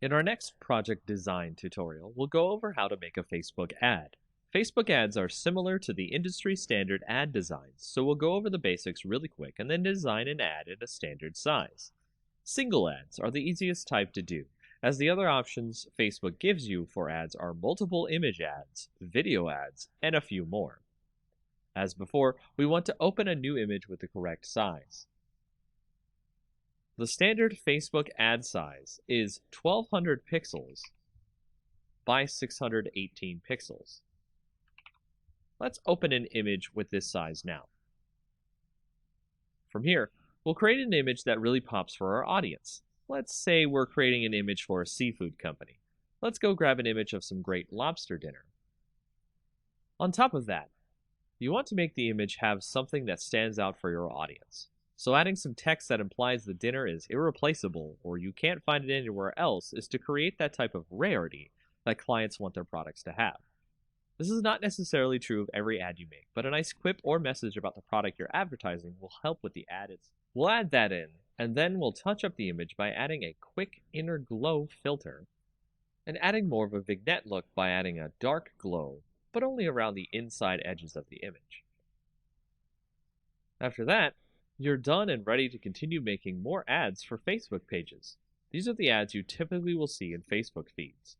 In our next project design tutorial, we'll go over how to make a Facebook ad. Facebook ads are similar to the industry standard ad designs, so we'll go over the basics really quick and then design an ad in a standard size. Single ads are the easiest type to do, as the other options Facebook gives you for ads are multiple image ads, video ads, and a few more. As before, we want to open a new image with the correct size. The standard Facebook ad size is 1200 pixels by 618 pixels. Let's open an image with this size now. From here, we'll create an image that really pops for our audience. Let's say we're creating an image for a seafood company. Let's go grab an image of some great lobster dinner. On top of that, you want to make the image have something that stands out for your audience. So adding some text that implies the dinner is irreplaceable or you can't find it anywhere else is to create that type of rarity that clients want their products to have. This is not necessarily true of every ad you make, but a nice quip or message about the product you're advertising will help with the ad. We'll add that in, and then we'll touch up the image by adding a quick inner glow filter, and adding more of a vignette look by adding a dark glow, but only around the inside edges of the image. After that, you're done and ready to continue making more ads for Facebook pages. These are the ads you typically will see in Facebook feeds.